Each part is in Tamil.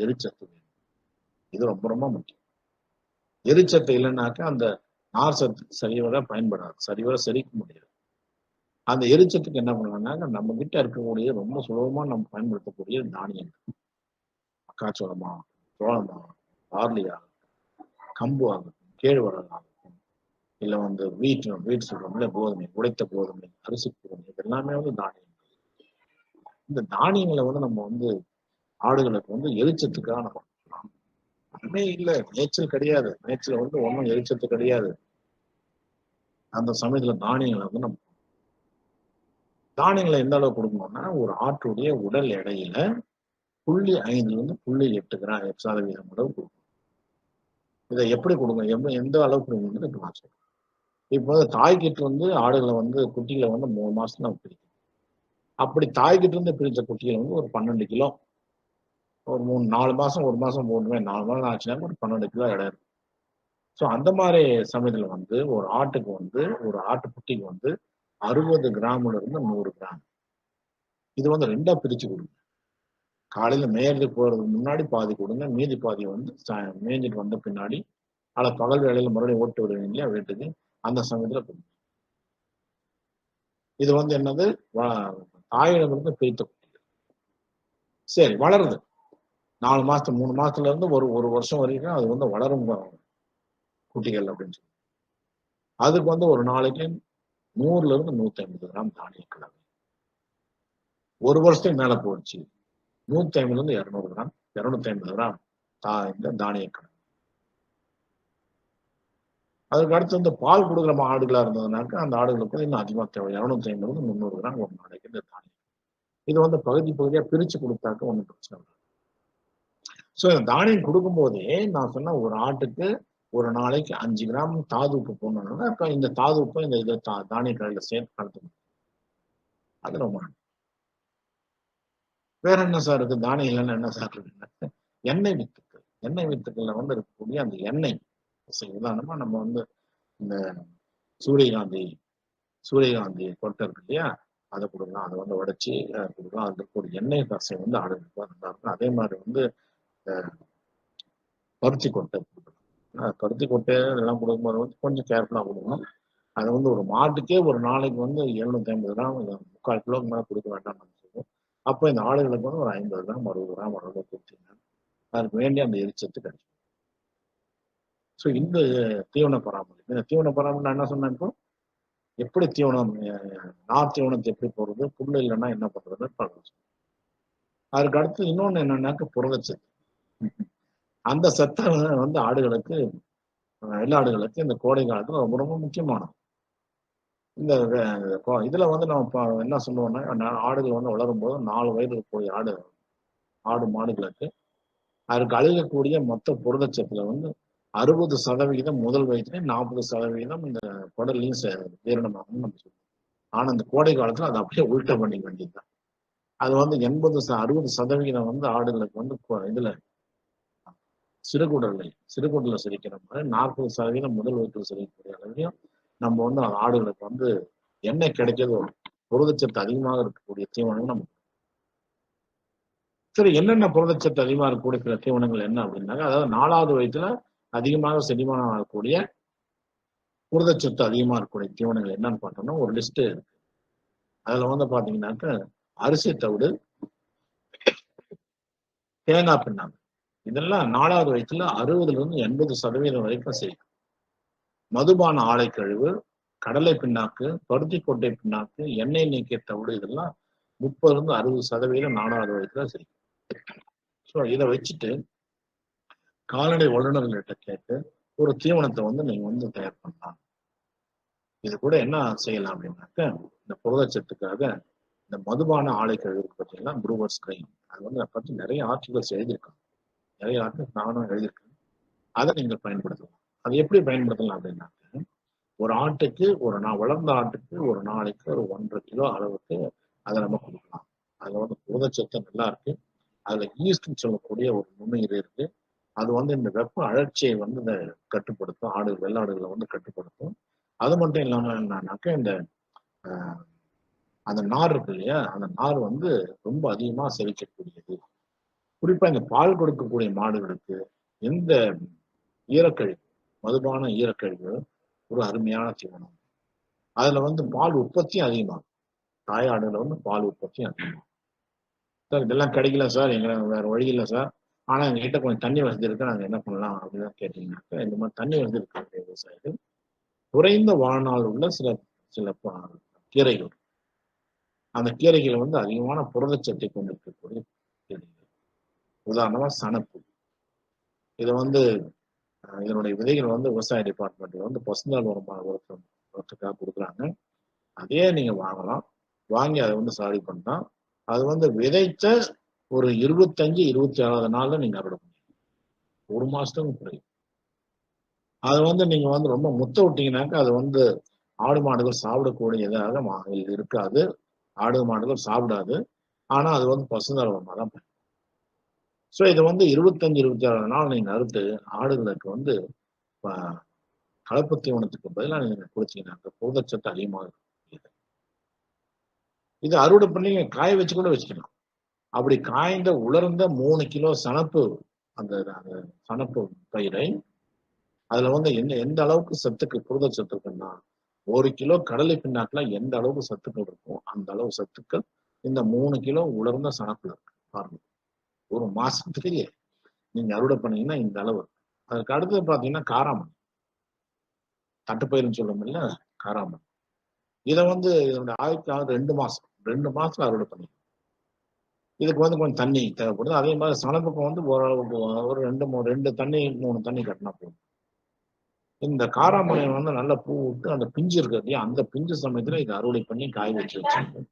எரிச்சத்து வேணும். இது ரொம்ப ரொம்ப முக்கியம். எரிச்சத்து இல்லைன்னாக்கா அந்த நார் சத்து சரிவர பயன்படாது, சரிவர செரிக்க முடியாது. அந்த எரிச்சத்துக்கு என்ன பண்ணலாம்னா நம்ம கிட்ட இருக்கக்கூடிய ரொம்ப சுலபமா நம்ம பயன்படுத்தக்கூடிய தானியங்கள், மக்காச்சோளமா, சோளமா, பார்லி ஆகட்டும், கம்பு ஆகட்டும், கேழ்வரகு ஆகட்டும், இல்லை வீட் சொல்றோம்ல, கோதுமை, உடைத்த கோதுமை, அரிசி கோதுமை, இது எல்லாமே தானியங்கள். இந்த தானியங்களை நம்ம ஆடுகளுக்கு எரிச்சத்துக்காக நம்ம ஒண்ணுமே இல்லை, மேய்ச்சல் கிடையாது, மேய்ச்சல் ஒன்றும் எரிச்சத்து கிடையாது. அந்த சமயத்துல தானியங்களை நம்ம தானியங்களை எந்த அளவு கொடுக்கணும்னா ஒரு ஆட்டுடைய உடல் எடையில 0.5 0.8 கிராம் சதவீதம் அளவு கொடுக்கணும். இதை எப்படி கொடுங்க, எந்த அளவுக்கு கொடுக்கணும்னு நான் சொல்றேன். இப்போ தாய்கிட்ட ஆடுகளை குட்டிகளை 3 மாசம் தான் பிரிக்கும். அப்படி தாய்கிட்ட இருந்து பிரிச்ச குட்டிகளை ஒரு 12 கிலோ, ஒரு 4 மாசம் 1 மாசம் 4 மாதம் ஆச்சுன்னா ஒரு 12 கிலோ எடை இருக்கும். ஸோ அந்த மாதிரி சமயத்துல ஒரு ஆட்டுக்கு ஒரு ஆட்டு குட்டிக்கு 60 கிராம்ல இருந்து 100 கிராம் இது ரெண்டா பிரிச்சு கொடுங்க. காலையில மேயறதுக்கு போறதுக்கு முன்னாடி பாதி கொடுங்க, மீதி பாதி மேய்ஞ்சிட்டு வந்த பின்னாடி பகல் வேலையில மறுபடியும் ஓட்டு விடுவீங்க இல்லையா வீட்டுக்கு, அந்த சமயத்துல கொடுங்க. இது என்னது, தாயிடமிருந்து பிரித்த குட்டிகள். சரி, வளருது 4 மாசம் 3 மாசத்துல இருந்து ஒரு வருஷம் வரைக்கும் அது வளரும் குட்டிகள் அப்படின்னு சொல்லி அதுக்கு ஒரு நாளைக்கு 100 இருந்து 150 கிராம் தானிய கலவை. ஒரு வருஷத்துக்கு மேல போச்சு 150 இருந்து 200 கிராம் 250 கிராம் இந்த தானிய கலவை. அதுக்கு அடுத்து பால் கொடுக்குற ஆடுகளா இருந்ததுனாக்கா அந்த ஆடுகளுக்கு இன்னும் அதிகமா தேவை, 250 இருந்து 300 கிராம் ஒரு நாளைக்கு இந்த தானியம். இது பகுதி பகுதியா பிரிச்சு கொடுத்தாக்க ஒன்றும் பிரச்சனை இல்லை. ஸோ இந்த தானியம் கொடுக்கும் போதே நான் சொன்ன ஒரு ஆட்டுக்கு ஒரு நாளைக்கு 5 கிராம் தாது உப்பு போடணும்னா இப்ப இந்த தாது உப்பு இந்த இதை தானிய கடையில சேர்த்து கலந்து. அது ரொம்ப வேற என்ன சார் இருக்கு, தானியம் இல்லைன்னா என்ன சார் இருக்கு, எண்ணெய் வித்துக்கள். எண்ணெய் வித்துக்கள்ல இருக்கக்கூடிய அந்த எண்ணெய், உதாரணமா நம்ம இந்த சூரியகாந்தி கொட்டை இருக்கு இல்லையா, அதை கொடுக்கலாம். அதை உடைச்சி கொடுக்கலாம். அது இருக்கக்கூடிய எண்ணெய் தசை ஆடுகளுக்கு நல்லா இருக்கும். அதே மாதிரி பருத்தி கொட்டை கொடுக்கணும். பருத்தி கொட்டை எல்லாம் கொடுக்கும்போது கொஞ்சம் கேர்ஃபுல்லா கொடுக்கணும். அதை ஒரு மாட்டுக்கே ஒரு நாளைக்கு 750 கிராம் 3/4 கிலோக்கு மேலே கொடுக்க வேண்டாம்னு சொல்லுவோம். அப்போ இந்த ஆடுகளுக்கு ஒரு 50 கிராம் 60 கிராம் அளவு கொடுத்தீங்கன்னா அதுக்கு வேண்டிய அந்த எரிச்சத்து கிடைக்கும். ஸோ இந்த தீவன பராமரிப்பு, இந்த தீவன பராமரிப்பு நான் என்ன சொன்னேன், இப்போ எப்படி தீவனம், நார் தீவனத்தை எப்படி போடுறது, புல்லு இல்லைன்னா என்ன பண்றது பார்க்கலாம். அதுக்கு அடுத்து இன்னொன்று என்னன்னாக்க புரதச்சத்து. அந்த சத்தை ஆடுகளுக்கு, வெள்ளாடுகளுக்கு இந்த கோடை காலத்துல ரொம்ப ரொம்ப முக்கியமானது. இந்த இதுல நம்ம என்ன சொல்லுவோம்னா ஆடுகள் வளரும் போது 4 வயது இருக்கக்கூடிய ஆடு மாடுகளுக்கு அதுக்கு அழுகக்கூடிய மொத்த புரதச்சத்துல 60% முதல் வயதுலையும் 40% இந்த குடல்லையும் ஜீரணமாகும் நம்ம சொல்லுவோம். ஆனா இந்த கோடை காலத்துல அதை அப்படியே உள்ட பண்ணிக்க வேண்டியதுதான். அது 60% ஆடுகளுக்கு இதுல சிறுகுடல்ல சிரிக்கிற மாதிரி 40% முதல் வயிற்றுல சிரிக்கக்கூடிய அளவையும் நம்ம ஆடுகளுக்கு எண்ணெய் கிடைக்கிறது புரதச்சத்து அதிகமாக இருக்கக்கூடிய தீவனங்கள் நம்ம. சரி, என்னென்ன புரதச்சத்து அதிகமாக இருக்கக்கூடிய தீவனங்கள் என்ன அப்படின்னாக்க, அதாவது 4வது வயதுல அதிகமாக செரிமானம் ஆகக்கூடிய புரதச்சத்து அதிகமாக இருக்கக்கூடிய தீவனங்கள் என்னன்னு பார்த்தோம்னா ஒரு லிஸ்ட் இருக்கு. அதுல பாத்தீங்கன்னாக்க அரிசி தவிடு, தேங்காய் பிண்ணாக்கு, இதெல்லாம் 4வது வயசுல 60 இருந்து 80% வரைக்கும் செய்யும். மதுபான ஆலை கழிவு, கடலை பிண்ணாக்கு, பருத்தி கொட்டை பிண்ணாக்கு, எண்ணெய் நீக்கிய தவிடு, இதெல்லாம் 30 இருந்து 60% 4வது வயசுல செய்யும். ஸோ இதை வச்சுட்டு கால்நடை வல்லுநர்கள்கிட்ட கேட்டு ஒரு தீவனத்தை நீங்க தயார் பண்ணலாம். இது கூட என்ன செய்யலாம் அப்படின்னாக்க, இந்த புரதச்சத்துக்காக இந்த மதுபான ஆலை கழிவு பார்த்தீங்கன்னா ப்ரூவர்ஸ் கிரைன், அது அதை பற்றி நிறைய ஆர்டிகல்ஸ் எழுதியிருக்காங்க. நிறைய ஆர்டிகல்ஸ் நானும் எழுதியிருக்கேன். அதை நீங்கள் பயன்படுத்தலாம். அதை எப்படி பயன்படுத்தலாம் அப்படின்னாக்க, ஒரு ஆட்டுக்கு வளர்ந்த ஆட்டுக்கு ஒரு நாளைக்கு ஒரு 1.5 கிலோ அளவுக்கு அதை நம்ம கொடுக்கலாம். அதுல புரதச்சத்து நல்லா இருக்கு. அதுல ஈஸ்ட்னு சொல்லக்கூடிய ஒரு நுண்ணுயிர் இருக்கு. அது இந்த வெப்ப அழற்சியை இந்த கட்டுப்படுத்தும், வெள்ளாடுகளை கட்டுப்படுத்தும். அது மட்டும் இல்லாம என்னன்னாக்க, இந்த அந்த நார் இருக்கு இல்லையா, அந்த நார் ரொம்ப அதிகமா செரிக்கக்கூடியது. குறிப்பா இந்த பால் கொடுக்கக்கூடிய மாடுகளுக்கு எந்த ஈரக்கழிவு, மதுபான ஈரக்கழிவு ஒரு அருமையான தீவனம். அதுல வந்து பால் உற்பத்தியும் அதிகமாகும். தாயாடுல வந்து பால் உற்பத்தியும் அதிகமாகும். சார் இதெல்லாம் கிடைக்கல சார், எங்க வேற வழி இல்ல சார். ஆனா எங்ககிட்ட கொஞ்சம் தண்ணி வசதி இருக்கு. நாங்க என்ன பண்ணலாம் அப்படின்னு கேட்டீங்கன்னாக்கா, இந்த மாதிரி தண்ணி வசதி இருக்கக்கூடிய விவசாயிகள் குறைந்த வாழ்நாள் உள்ள சில சில கீரைகள். அந்த கீரைகளை வந்து அதிகமான புரதச்சத்தை கொண்டிருக்கக்கூடிய கீரைகள். உதாரணமா சணப்பு. இதை வந்து இதனுடைய விதைகள் வந்து விவசாய டிபார்ட்மெண்ட்ல வந்து பசுந்தாள் உரத்துக்காக கொடுக்குறாங்க. அதே நீங்க வாங்கலாம். வாங்கி அதை வந்து சாடி பண்ணா அது வந்து விதைச்ச ஒரு 25, 27வது நாள்ல நீங்க அறுவடை பண்ணுவீங்க. 1 மாசத்துக்கும் குறையும். அது வந்து நீங்க வந்து ரொம்ப முத்த விட்டீங்கன்னாக்கா அது வந்து ஆடு மாடுகள் சாப்பிடக்கூடியதாக இருக்காது. ஆடு மாடுகள் சாப்பிடாது. ஆனா அது வந்து பசுந்தாள் உரமா தான் பயன்படும். ஸோ இதை வந்து 25, 26வது நாள் நீங்க அறுத்து ஆடுகளுக்கு வந்து கலப்பு தீவனத்துக்கு பதிலாக நீங்க கொடுத்தீங்கன்னாக்க புரதச்சத்து அதிகமாக இருக்கும். இது அறுவடை பண்ணி காய வச்சு கூட வச்சுக்கலாம். அப்படி காய்ந்த உலர்ந்த 3 கிலோ சணப்பு அந்த சணப்பு பயிரை அதுல வந்து எந்த அளவுக்கு சத்துக்கு புரத சத்து இருக்குன்னா 1 கிலோ கடலை பின்னாக்குல எந்த அளவுக்கு சத்துக்கள் இருக்கும் அந்த அளவு சத்துக்கள் இந்த 3 கிலோ உலர்ந்த சணப்புல இருக்கு பாருங்க. ஒரு மாசத்துலயே நீங்க அறுவடை பண்ணீங்கன்னா இந்த அளவு. அதுக்கு அடுத்தது பாத்தீங்கன்னா காராமணி, தட்டுப்பயிர்னு சொல்லுவோம் இல்ல, காராமணி. இதை வந்து இதனுடைய ஆயுட்காலம் 2 மாசம். 2 மாசத்துல அறுவடை பண்ணி இதுக்கு வந்து கொஞ்சம் தண்ணி தேவைப்படுது. அதே மாதிரி சணப்புக்கு வந்து ஓரளவுக்கு ஒரு 2 தண்ணி 3 தண்ணி கட்டினா போதும். இந்த காராமணி வந்து நல்லா பூ விட்டு அந்த பிஞ்சு இருக்கு இல்லையா, அந்த பிஞ்சு சமயத்துல இதை அறுவடை பண்ணி காய வச்சு வச்சுக்கணும்.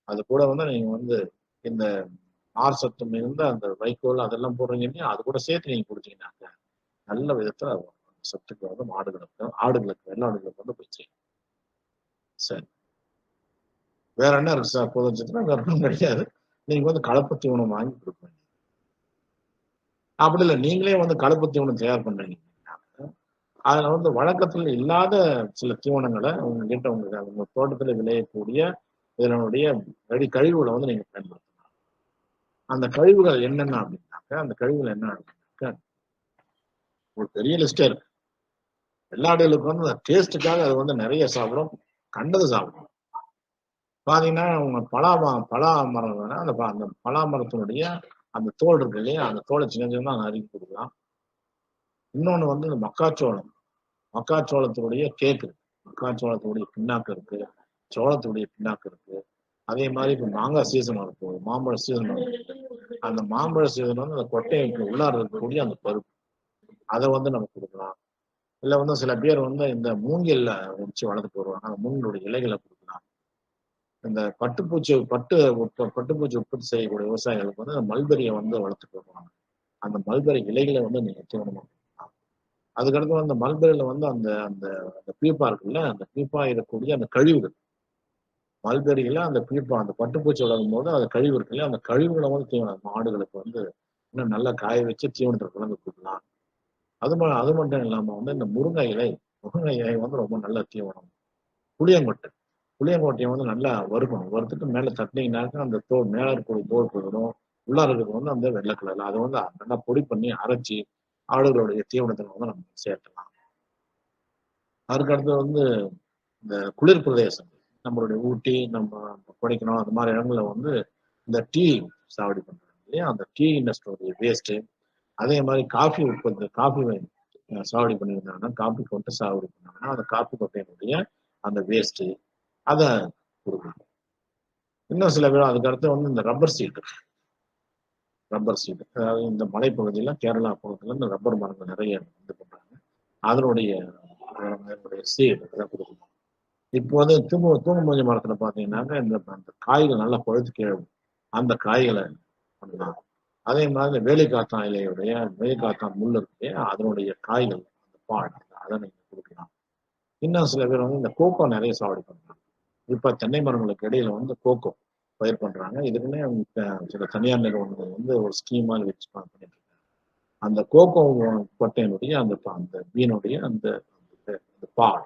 அது கூட வந்து நீங்க வந்து இந்த நார் சத்து மிகுந்த அந்த வைக்கோல் அதெல்லாம் போடுறீங்க இல்லையா, அது கூட சேர்த்து நீங்க கொடுத்தீங்கன்னாக்க நல்ல விதத்துல சத்துக்கு வந்து ஆடுகளுக்கு வெள்ளாடுகளுக்கு வந்து போய் செய்யும். சரி, வேற என்ன இருக்கு சார் புதச்சத்துனா வேற ஒன்றும் கிடையாது. நீங்க வந்து கலப்பு தீவனம் வாங்கி கொடுப்பீங்க. அப்படி இல்லை நீங்களே வந்து கலப்பு தீவனம் தயார் பண்றீங்க. அதுல வந்து வழக்கத்தில் இல்லாத சில தீவனங்களை உங்ககிட்ட உங்க தோட்டத்துல விளையக்கூடிய இதனுடைய கழிவுகளை வந்து நீங்க பயன்படுத்தலாம். அந்த கழிவுகள் என்னென்ன அப்படின்னாக்க அந்த கழிவுகள் என்ன அப்படின்னாக்க ஒரு பெரிய லிஸ்டே இருக்கு. வெள்ளாடுகளுக்கு வந்து டேஸ்ட்டுக்காக அது வந்து நிறைய சாப்பிடும், கண்டது சாப்பிடும். பாத்தீங்கன்னா உங்க பலா மரம் அந்த அந்த பலா மரத்தினுடைய அந்த தோல் இருக்கு இல்லையா, அந்த தோலை சின்ன சின்னதா நறுக்கி கொடுக்கலாம். இன்னொன்னு வந்து இந்த மக்காச்சோளத்தினுடைய கேக்கு, மக்காச்சோளத்துடைய பின்னாக்கு இருக்கு, சோளத்துடைய பின்னாக்கு இருக்கு. அதே மாதிரி இப்ப மாங்காய் சீசன் இருக்கு, மாம்பழ சீசன் இருக்கு. அந்த மாம்பழ சீசன் வந்து அந்த கொட்டைக்கு உள்ளார இருக்கக்கூடிய அந்த பருப்பு அதை வந்து நம்ம கொடுக்கலாம். இல்ல வந்து சில பேர் வந்து இந்த மூங்கில்ல வச்சு வளர்த்துட்டு வருவாங்க, அந்த மூங்கிலுடைய இலைகளை கொடுக்கலாம். இந்த பட்டுப்பூச்சி உற்பத்தி செய்யக்கூடிய விவசாயிகளுக்கு வந்து மல்பெரியை வந்து வளர்த்துட்டு வருவாங்க. அந்த மல்பெரி இலைகளை வந்து நீங்க தீவனமா கொடுக்கலாம். அதுக்கடுத்து அந்த மல்பெரியில வந்து அந்த அந்த அந்த பீப்பா இருக்குல்ல, அந்த பீப்பா இருக்கக்கூடிய அந்த கழிவுகள் மல்பெரியில அந்த பீப்பா அந்த பட்டுப்பூச்சி வளரும் போது அந்த கழிவு இருக்கு இல்லையா, அந்த கழிவுகளை வந்து தீவனம் மாடுகளுக்கு வந்து இன்னும் நல்லா காய வச்சு தீவனத்தை கலந்து கொடுக்கலாம். அது மட்டும் இல்லாம வந்து இந்த முருங்கை இலை வந்து ரொம்ப நல்ல தீவனம். புளியங்கொட்டை புளியங்கொட்டையை வந்து நல்லா வறுக்கணும். வறுத்துட்டு மேல தட்டினீங்கன்னாக்க அந்த தோல் மேல இருக்கக்கூடிய தோல் போயிடும். உள்ளார இருக்கிறது வந்து அந்த வெள்ளை கலர்ல அதை வந்து நல்லா பொடி பண்ணி அரைச்சி ஆடுகளுடைய தீவனத்தில் வந்து நம்ம சேர்க்கலாம். அதுக்கடுத்து வந்து இந்த குளிர் பிரதேசம் நம்மளுடைய ஊட்டி, நம்ம கொடைக்கானல் அந்த மாதிரி இடங்கள்ல வந்து இந்த டீ சாகுபடி பண்றாங்க இல்லையா, அந்த டீ இண்டஸ்ட்ரியோடைய வேஸ்ட்டு. அதே மாதிரி காஃபி சாகுபடி பண்ணியிருந்தாங்கன்னா, காஃபி கொட்டை சாகுபடி பண்ணாங்கன்னா அந்த காஃபி கொட்டையினுடைய அந்த வேஸ்ட்டு அதை கொடுக்கணும். இன்னும் சில பேர் அதுக்கடுத்து வந்து இந்த ரப்பர் சீடு அதாவது இந்த மலைப்பகுதியில கேரளா பகுதியில் இந்த ரப்பர் மரங்கள் நிறைய இது பண்றாங்க. அதனுடைய சீடு அதை கொடுக்கணும். இப்போ வந்து தூங்குமூஞ்சி மரத்துல பாத்தீங்கன்னாக்க இந்த அந்த காய்கள் நல்லா பழுத்து கீழே அந்த காய்களை பண்ணலாம். அதே மாதிரி இந்த வேலைக்காத்தான் முள் இருக்கு அதனுடைய காய்கள் அந்த பால் அதை நீங்க கொடுக்கலாம். இன்னும் சில பேர் வந்து இந்த கோகோ நிறைய சாகுபடி பண்றாங்க. இப்ப தென்னை மரங்களுக்கு இடையில வந்து கோகோ பயிர் பண்றாங்க. இதுக்குன்னே சில தனியார் நிறுவனங்கள் வந்து ஒரு ஸ்கீம் மாதிரி வச்சு பண்ணிட்டு இருக்காங்க. அந்த கோகோ கொட்டையினுடைய அந்த அந்த மீனுடைய அந்த பால்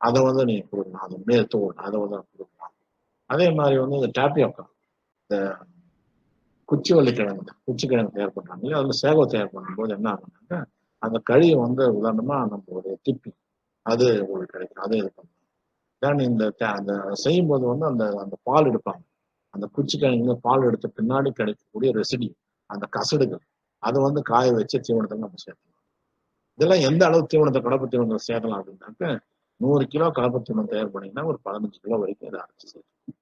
அதை வந்து நீங்க கொடுக்கலாம். அந்த மேல் தோல் அதை வந்து கொடுக்கலாம். அதே மாதிரி வந்து இந்த டாப்பியோக்கா, இந்த குச்சிவள்ளி கிழங்கு குச்சிக்கிழங்கு தயார் பண்றாங்க இல்லையா, அதுல சேவை தயார் பண்ணும்போது என்ன ஆகுனாக்கா அந்த கழியை வந்து உதாரணமா நம்ம ஒரு திப்பி அது உங்களுக்கு கிடைக்கும், அதை இது பண்ணலாம். தென் அந்த செய்யும்போது வந்து அந்த அந்த பால் எடுப்பாங்க, அந்த குச்சிக்கிழங்கு பால் எடுத்த பின்னாடி கிடைக்கக்கூடிய ரெசிடி, அந்த கசடுகள், அதை வந்து காய வச்சு தீவனத்தை நம்ம சேர்க்கலாம். இதெல்லாம் எந்த அளவு தீவனத்தை கலப்பு தீவனத்தை சேர்க்கலாம் அப்படின்னாக்க 100 கிலோ கலப்பு தீவனம் தயார் பண்ணீங்கன்னா ஒரு 15 கிலோ வரைக்கும் இதை அரைச்சு சேர்க்கலாம்.